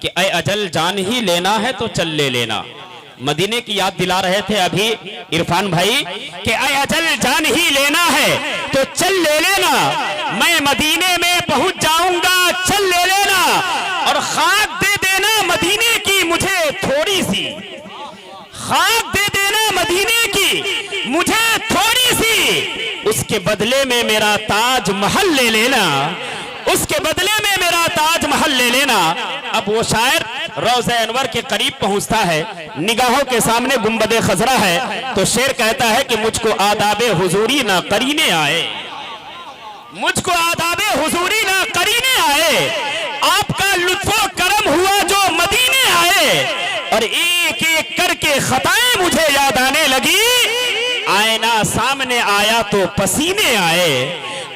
कि ऐ अजल जान ही लेना है तो चल ले लेना। मदीने की याद दिला रहे थे अभी इरफान भाई कि ऐ अजल जान ही लेना है तो चल ले लेना, मैं मदीने में पहुंच जाऊंगा चल ले लेना, और खाक दे देना मदीने की मुझे थोड़ी सी, खाक दे देना मदीने की मुझे थोड़ी सी, उसके बदले में मेरा ताज महल ले लेना, उसके बदले में मेरा ताज महल ले लेना। अब वो शायर रोज़े अनवर के करीब पहुंचता है, निगाहों के सामने गुंबदे खजरा है, तो शेर कहता है कि मुझको आदाबे हुजूरी ना करीने आए, मुझको आदाबे हुजूरी ना करीने आए, आपका लुत्फो करम हुआ जो मदीने आए, और एक एक करके खताएं मुझे याद आने लगी, आईना सामने आया तो पसीने आए,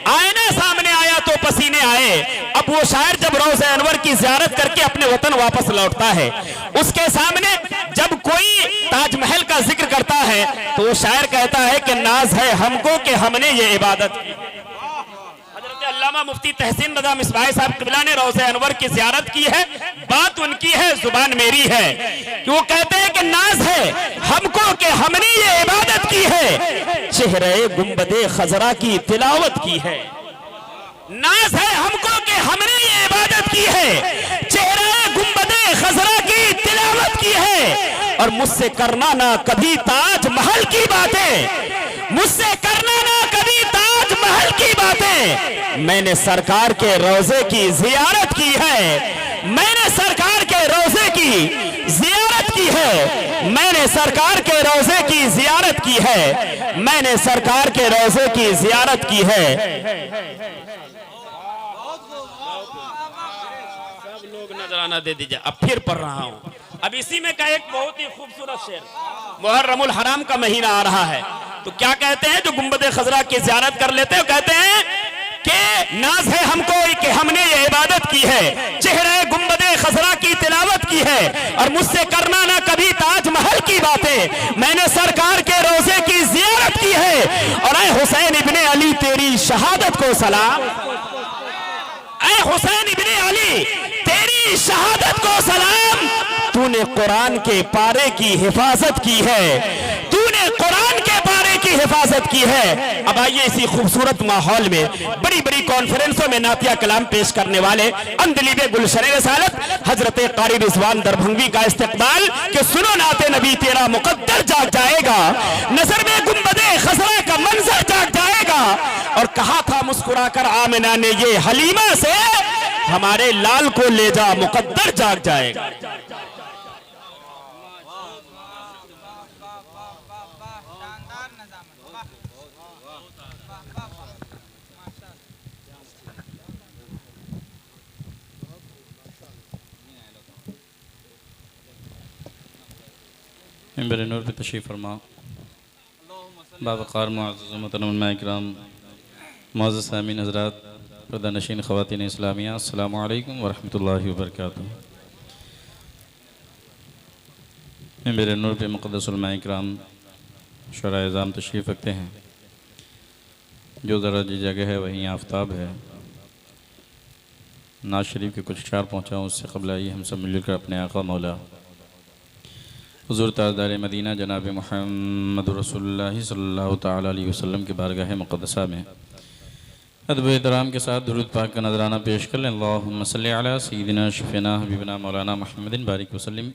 आईना सामने आया तो पसीने आए। अब वो शायर जब रोज़े अनवर की ज़ियारत करके अपने वतन वापस लौटता है, उसके सामने जब कोई ताजमहल का जिक्र करता है तो वो शायर कहता है कि नाज है हमको कि हमने ये इबादत की। हज़रत अल्लामा मुफ्ती तहसीन रज़ा मिसबाह साहब क़िबला ने रोज़े अनवर की ज़ियारत की है, बात उनकी है, जुबान मेरी है, कि वो कहते हैं कि नाज है हमको कि हमने ये इबादत की है, चेहरे गुंबदे खजरा की तिलावत की है। नाज है हमको कि हमने ये इबादत की है, चेहरे गुंबदे खजरा की तिलावत की है, और मुझसे करना ना कभी ताज महल की बातें, मुझसे करना ना कभी ताज महल की बातें, मैंने सरकार के रोजे की जियारत की है, मैंने सरकार के रोजे की जियारत की है, मैंने सरकार के रोजे की जियारत की है, मैंने सरकार के रोजे की जियारत की है। सब लोग नजराना दे दीजिए। अब फिर पढ़ रहा हूं, अब इसी में का एक बहुत ही खूबसूरत शेर, मुहर्रमुल हराम का महीना आ रहा है, तो क्या कहते हैं जो गुंबदे खजरा की जियारत कर लेते हैं, कहते हैं कि नाज है हमको कि हमने ये इबादत की है, चेहरे गुंबदे खजरा की तिलावत की है, और मुझसे करना ना कभी ताजमहल की बातें, मैंने सरकार के रोजे की जियारत की है, और ऐ हुसैन इब्ने अली तेरी शहादत को सलाम, ऐ हुसैन इब्ने अली तेरी शहादत को सलाम, तूने कुरान के पारे की हिफाजत की है, तूने कुरान के पारे की हिफाजत की है। अब आइए इसी खूबसूरत माहौल में बड़ी बड़ी कॉन्फ्रेंसों में नातिया कलाम पेश करने वाले अंदलीबे गुलशन रसालत हजरत कारी रिजवान दरभंगी का इस्तकबाल कि सुनो नाते नबी तेरा मुकद्दर जाग जाएगा, नजर में गुंबदे खसरा का मंजर जाग जाएगा, और कहा था मुस्कुराकर आमिना ने ये हलीमा से, हमारे लाल को ले जा मुकद्दर जाग जाएगा। मेरे नूर पे तशरीफ़ फरमा बावक़ार मुअज़्ज़ज़ मोहतरम इकराम मुअज़्ज़ज़ सामीन हज़रात पर्दा नशीन ख़वातीन इस्लामिया, अस्सलामु अलैकुम व रहमतुल्लाहि व बरकातुहू। मेरे नूर पे मुक़द्दस उलमा इकराम शुअरा इज़ाम तशरीफ़ रखते हैं, जो ज़रा जी जगह है वहीं आफ़ताब है। नाज़ शरीफ के कुछ अशार पहुँचाऊँ उससे क़ब्ल आइए हम सब मिलकर अपने आक़ा मौला हुज़ूर ताजदार मदीना जनाब मुहम्मद रसूलुल्लाह सल्लल्लाहु तआला अलैहि वसल्लम की बारगाह मुक़द्दसा में अदब एहतराम के साथ दुरूद पाक का नजराना पेश कर लें। अल्लाहुम्मा सल्लि अला सय्यिदिना शफ़ीना हबीबना मौलाना मुहम्मदिन बारिक वसल्लिम।